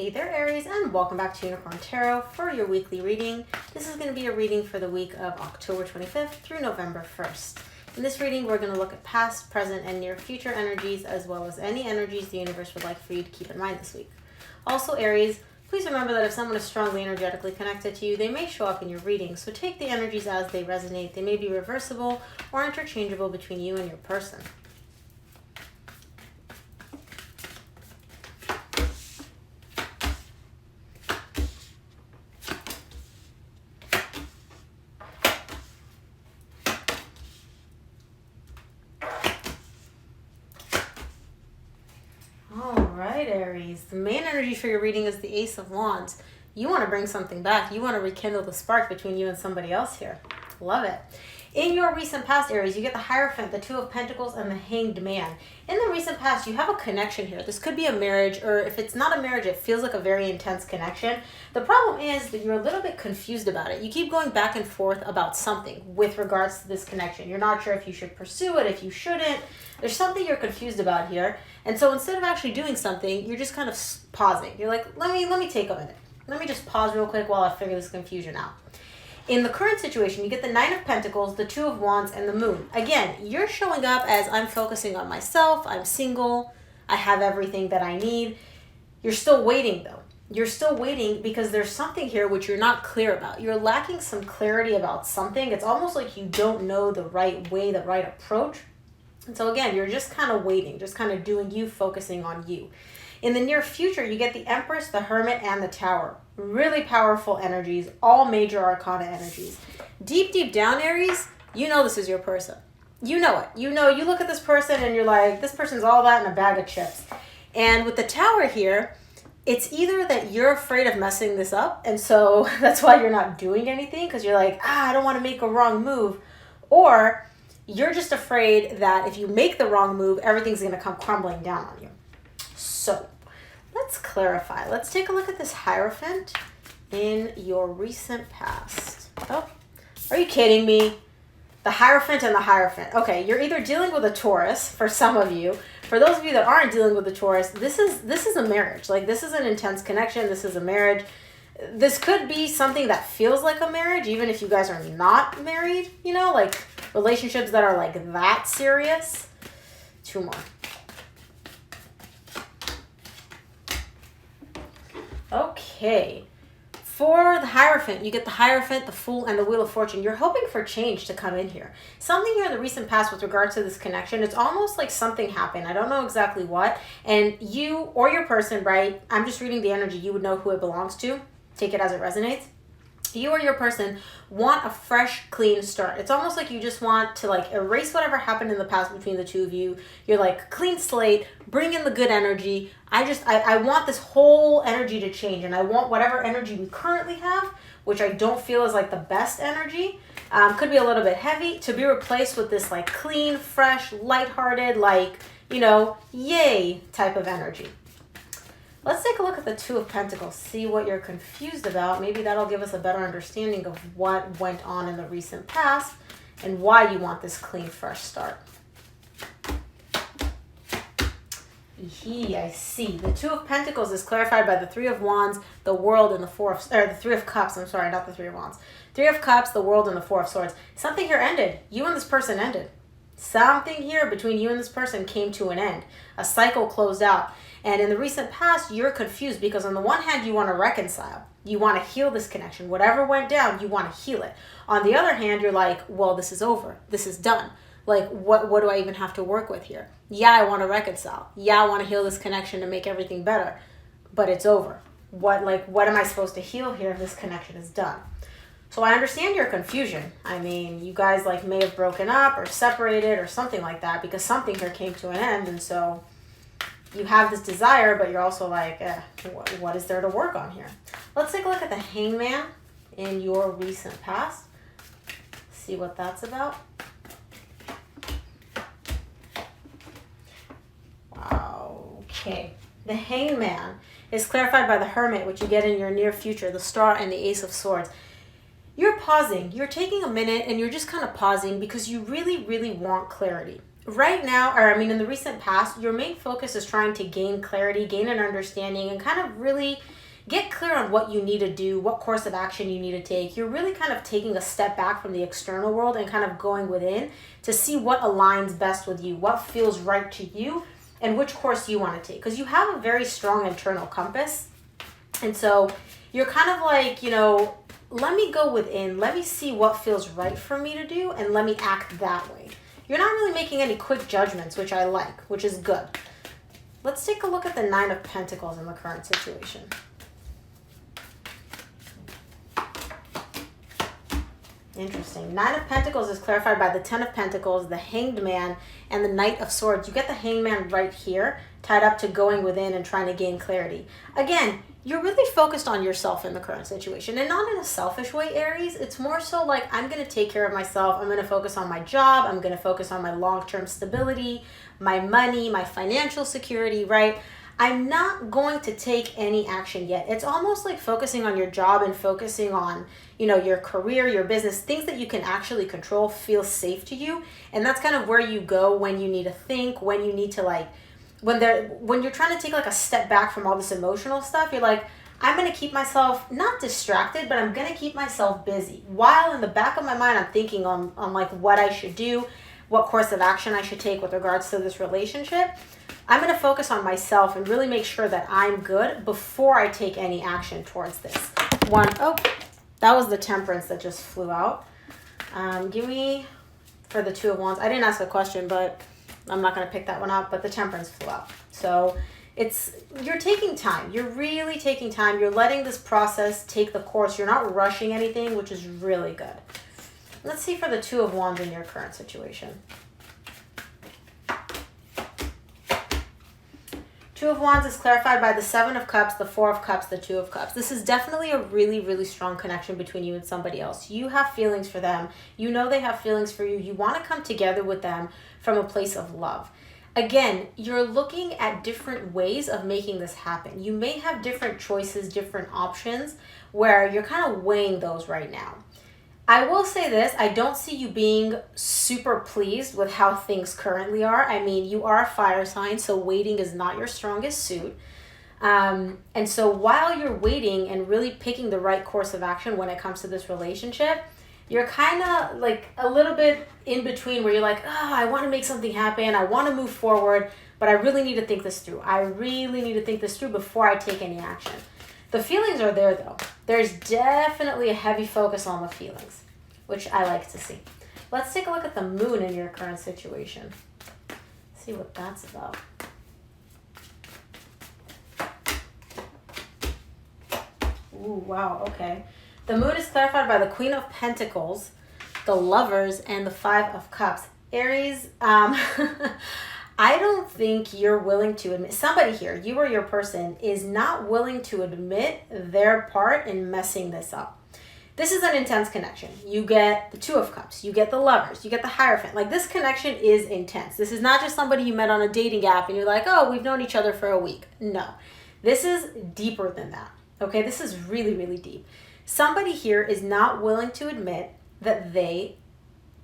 Hey there, Aries, and welcome back to Unicorn Tarot for your weekly reading. This is going to be a reading for the week of October 25th through November 1st. In this reading, we're going to look at past, present, and near future energies, as well as any energies the universe would like for you to keep in mind this week. Also, Aries, please remember that if someone is strongly energetically connected to you, they may show up in your reading, so take the energies as they resonate. They may be reversible or interchangeable between you and your person. Alright, Aries. The main energy for your reading is the Ace of Wands. You want to bring something back. You want to rekindle the spark between you and somebody else here. Love it. In your recent past, Aries, you get the Hierophant, the Two of Pentacles, and the Hanged Man. In the recent past, you have a connection here. This could be a marriage, or if it's not a marriage, it feels like a very intense connection. The problem is that you're a little bit confused about it. You keep going back and forth about something with regards to this connection. You're not sure if you should pursue it, if you shouldn't. There's something you're confused about here. And so instead of actually doing something, you're just kind of pausing. You're like, let me take a minute. Let me just pause real quick while I figure this confusion out. In the current situation, you get the Nine of Pentacles, the Two of Wands, and the Moon. Again, you're showing up as I'm focusing on myself, I'm single, I have everything that I need. You're still waiting though. You're still waiting because there's something here which you're not clear about. You're lacking some clarity about something. It's almost like you don't know the right way, the right approach. And so again, you're just kind of waiting, just kind of doing you, focusing on you. In the near future, you get the Empress, the Hermit, and the Tower. Really powerful energies, all major arcana energies. Deep, deep down, Aries, you know this is your person. You know it. You know, you look at this person and you're like, this person's all that in a bag of chips. And with the Tower here, it's either that you're afraid of messing this up, and so that's why you're not doing anything, because you're like, I don't want to make a wrong move. Or you're just afraid that if you make the wrong move, everything's going to come crumbling down on you. So let's clarify. Let's take a look at this Hierophant in your recent past. Oh, are you kidding me? The Hierophant and the Hierophant. Okay, you're either dealing with a Taurus, for some of you. For those of you that aren't dealing with a Taurus, this is a marriage. Like, this is an intense connection. This is a marriage. This could be something that feels like a marriage, even if you guys are not married, you know, like relationships that are like that serious. Two more. Okay. For the Hierophant, you get the Hierophant, the Fool, and the Wheel of Fortune. You're hoping for change to come in here. Something here in the recent past with regards to this connection, it's almost like something happened. I don't know exactly what. And you or your person, right? I'm just reading the energy. You would know who it belongs to. Take it as it resonates. You or your person want a fresh, clean start. It's almost like you just want to like erase whatever happened in the past between the two of you. You're like, clean slate, bring in the good energy. I want this whole energy to change, and I want whatever energy we currently have, which I don't feel is like the best energy, could be a little bit heavy, to be replaced with this like clean, fresh, lighthearted, like, you know, yay type of energy. Let's take a look at the Two of Pentacles, see what you're confused about. Maybe that'll give us a better understanding of what went on in the recent past and why you want this clean, fresh start. I see. The Two of Pentacles is clarified by the Three of Wands, the World, and the the Three of Cups. I'm sorry, not the Three of Wands. Three of Cups, the World, and the Four of Swords. Something here ended. You and this person ended. Something here between you and this person came to an end. A cycle closed out. And in the recent past, you're confused because on the one hand, you want to reconcile. You want to heal this connection. Whatever went down, you want to heal it. On the other hand, you're like, well, this is over. This is done. Like, what do I even have to work with here? Yeah, I want to reconcile. Yeah, I want to heal this connection to make everything better. But it's over. What am I supposed to heal here if this connection is done? So I understand your confusion. I mean, you guys like may have broken up or separated or something like that because something here came to an end. And so you have this desire, but you're also like, what is there to work on here? Let's take a look at the Hangman in your recent past. See what that's about. Wow. Okay. The Hangman is clarified by the Hermit, which you get in your near future, the Star, and the Ace of Swords. You're pausing. You're taking a minute and you're just kind of pausing because you really, really want clarity. right now, or I mean, in the recent past, your main focus is trying to gain clarity, gain an understanding, and kind of really get clear on what you need to do, what course of action you need to take. You're really kind of taking a step back from the external world and kind of going within to see what aligns best with you, what feels right to you, and which course you want to take. Because you have a very strong internal compass. And so you're kind of like, let me go within, let me see what feels right for me to do, and let me act that way. You're not really making any quick judgments, which I like, which is good. Let's take a look at the Nine of Pentacles in the current situation. Interesting. Nine of Pentacles is clarified by the Ten of Pentacles, the Hanged Man, and the Knight of Swords. You get the Hanged Man right here, tied up to going within and trying to gain clarity. Again, you're really focused on yourself in the current situation, and not in a selfish way, Aries. It's more so like, I'm going to take care of myself. I'm going to focus on my job. I'm going to focus on my long-term stability, my money, my financial security, right? I'm not going to take any action yet. It's almost like focusing on your job and focusing on, your career, your business, things that you can actually control, feel safe to you. And that's kind of where you go when you need to think, when you need to when you're trying to take like a step back from all this emotional stuff. You're like, I'm going to keep myself not distracted, but I'm going to keep myself busy. While in the back of my mind, I'm thinking on like what I should do, what course of action I should take with regards to this relationship. I'm going to focus on myself and really make sure that I'm good before I take any action towards this. Oh, that was the Temperance that just flew out. Give me, for the Two of Wands, I didn't ask a question, but I'm not going to pick that one up, but the Temperance flew out. So you're taking time. You're really taking time. You're letting this process take the course. You're not rushing anything, which is really good. Let's see for the Two of Wands in your current situation. Two of Wands is clarified by the Seven of Cups, the Four of Cups, the Two of Cups. This is definitely a really, really strong connection between you and somebody else. You have feelings for them. You know they have feelings for you. You want to come together with them from a place of love. Again, you're looking at different ways of making this happen. You may have different choices, different options, where you're kind of weighing those right now. I will say this, I don't see you being super pleased with how things currently are. I mean, you are a fire sign, so waiting is not your strongest suit. And so while you're waiting and really picking the right course of action when it comes to this relationship, you're kind of like a little bit in between where you're like, I want to make something happen. I want to move forward, but I really need to think this through. I really need to think this through before I take any action. The feelings are there though. There's definitely a heavy focus on the feelings, which I like to see. Let's take a look at the Moon in your current situation. See what that's about. Ooh, wow, okay. The Moon is clarified by the Queen of Pentacles, the Lovers, and the Five of Cups. Aries, I don't think you're willing to admit, somebody here, you or your person, is not willing to admit their part in messing this up. This is an intense connection. You get the Two of Cups, you get the Lovers, you get the Hierophant. Like, this connection is intense. This is not just somebody you met on a dating app and you're like, oh, we've known each other for a week. No, this is deeper than that. Okay, this is really, really deep. Somebody here is not willing to admit that they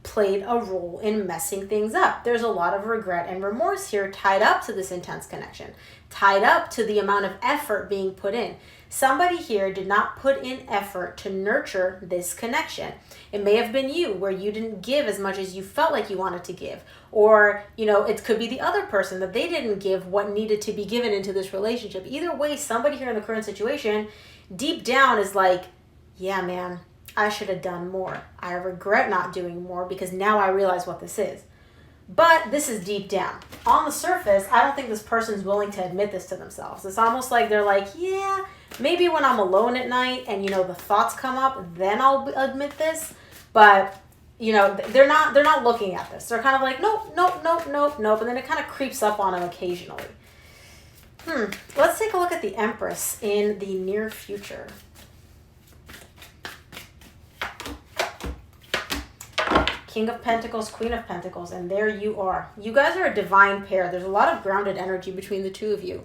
played a role in messing things up. There's a lot of regret and remorse here tied up to this intense connection, tied up to the amount of effort being put in. Somebody here did not put in effort to nurture this connection. It may have been you, where you didn't give as much as you felt like you wanted to give. Or, it could be the other person, that they didn't give what needed to be given into this relationship. Either way, somebody here in the current situation, deep down is like, yeah, man, I should have done more. I regret not doing more because now I realize what this is. But this is deep down. On the surface, I don't think this person's willing to admit this to themselves. It's almost like they're like, yeah, maybe when I'm alone at night and, the thoughts come up, then I'll admit this. But, they're not looking at this. They're kind of like, nope. And then it kind of creeps up on them occasionally. Let's take a look at the Empress in the near future. King of Pentacles, Queen of Pentacles, and there you are. You guys are a divine pair. There's a lot of grounded energy between the two of you.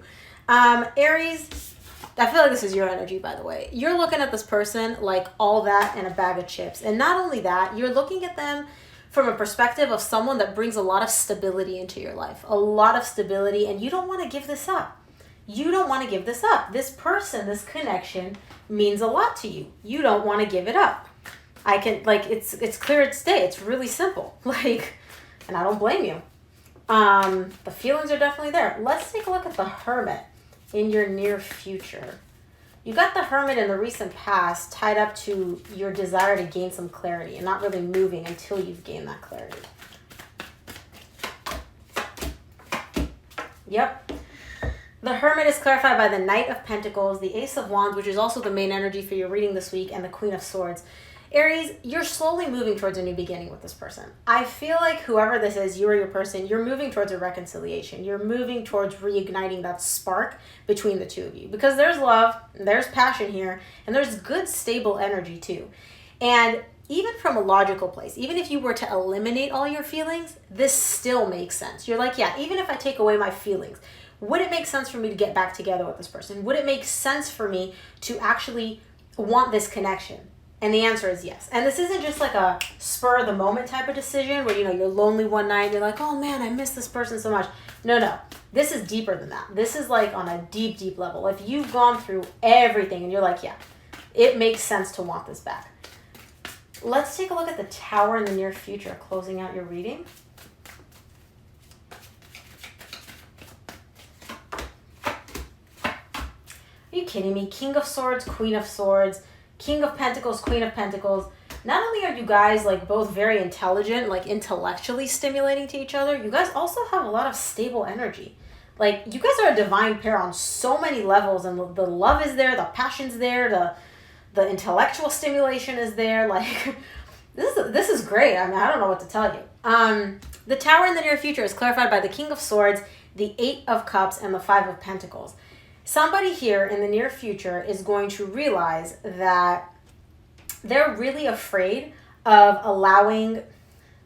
Aries, I feel like this is your energy, by the way. You're looking at this person like all that and a bag of chips. And not only that, you're looking at them from a perspective of someone that brings a lot of stability into your life, a lot of stability, and you don't want to give this up. You don't want to give this up. This person, this connection means a lot to you. You don't want to give it up. I can, like, it's clear as day. It's really simple. Like, and I don't blame you. The feelings are definitely there. Let's take a look at the Hermit in your near future. You got the Hermit in the recent past tied up to your desire to gain some clarity and not really moving until you've gained that clarity. Yep. The Hermit is clarified by the Knight of Pentacles, the Ace of Wands, which is also the main energy for your reading this week, and the Queen of Swords. Aries, you're slowly moving towards a new beginning with this person. I feel like whoever this is, you or your person, you're moving towards a reconciliation. You're moving towards reigniting that spark between the two of you. Because there's love, there's passion here, and there's good, stable energy too. And even from a logical place, even if you were to eliminate all your feelings, this still makes sense. You're like, yeah, even if I take away my feelings, would it make sense for me to get back together with this person? Would it make sense for me to actually want this connection? And the answer is yes. And this isn't just like a spur of the moment type of decision where, you know, you're lonely one night and you're like, oh man, I miss this person so much. No. This is deeper than that. This is like on a deep, deep level. If you've gone through everything and you're like, yeah, it makes sense to want this back. Let's take a look at the Tower in the near future, closing out your reading. Are you kidding me? King of Swords, Queen of Swords, King of Pentacles, Queen of Pentacles. Not only are you guys like both very intelligent, like intellectually stimulating to each other, you guys also have a lot of stable energy. Like, you guys are a divine pair on so many levels, and the love is there, the passion's there, the intellectual stimulation is there. Like, this is great. I mean, I don't know what to tell you. The Tower in the near future is clarified by the King of Swords, the Eight of Cups, and the Five of Pentacles. Somebody here in the near future is going to realize that they're really afraid of allowing,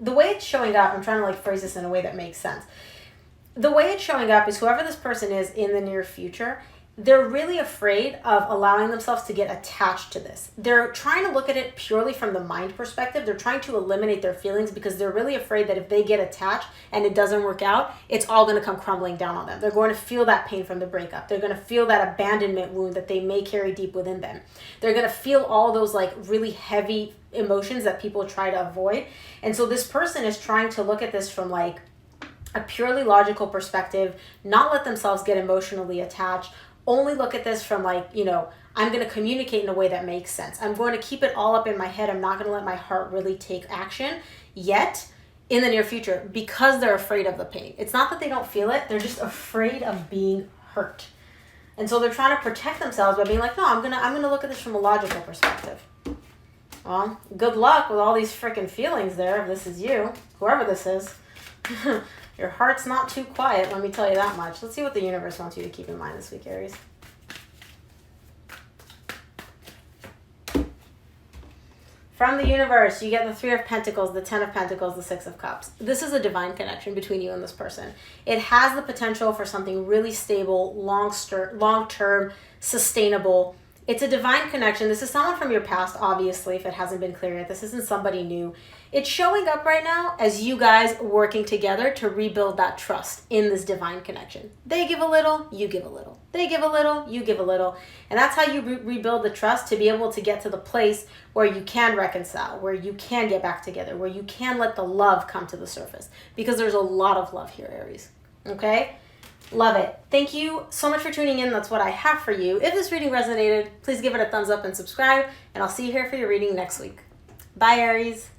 the way it's showing up, I'm trying to like phrase this in a way that makes sense. The way it's showing up is whoever this person is in the near future, they're really afraid of allowing themselves to get attached to this. They're trying to look at it purely from the mind perspective. They're trying to eliminate their feelings because they're really afraid that if they get attached and it doesn't work out, it's all going to come crumbling down on them. They're going to feel that pain from the breakup. They're going to feel that abandonment wound that they may carry deep within them. They're going to feel all those like really heavy emotions that people try to avoid. And so this person is trying to look at this from like a purely logical perspective, not let themselves get emotionally attached, only look at this from like, you know, I'm going to communicate in a way that makes sense. I'm going to keep it all up in my head. I'm not going to let my heart really take action yet in the near future because they're afraid of the pain. It's not that they don't feel it. They're just afraid of being hurt. And so they're trying to protect themselves by being like, no, I'm going to look at this from a logical perspective. Well, good luck with all these freaking feelings there. If this is you, whoever this is, your heart's not too quiet, let me tell you that much. Let's see what the universe wants you to keep in mind this week, Aries. From the universe, you get the Three of Pentacles, the Ten of Pentacles, the Six of Cups. This is a divine connection between you and this person. It has the potential for something really stable, long-term, sustainable. It's a divine connection. This is someone from your past, obviously, if it hasn't been clear yet. This isn't somebody new. It's showing up right now as you guys working together to rebuild that trust in this divine connection. They give a little, you give a little. They give a little, you give a little. And that's how you rebuild the trust to be able to get to the place where you can reconcile, where you can get back together, where you can let the love come to the surface. Because there's a lot of love here, Aries. Okay? Love it. Thank you so much for tuning in. That's what I have for you. If this reading resonated, please give it a thumbs up and subscribe. And I'll see you here for your reading next week. Bye, Aries.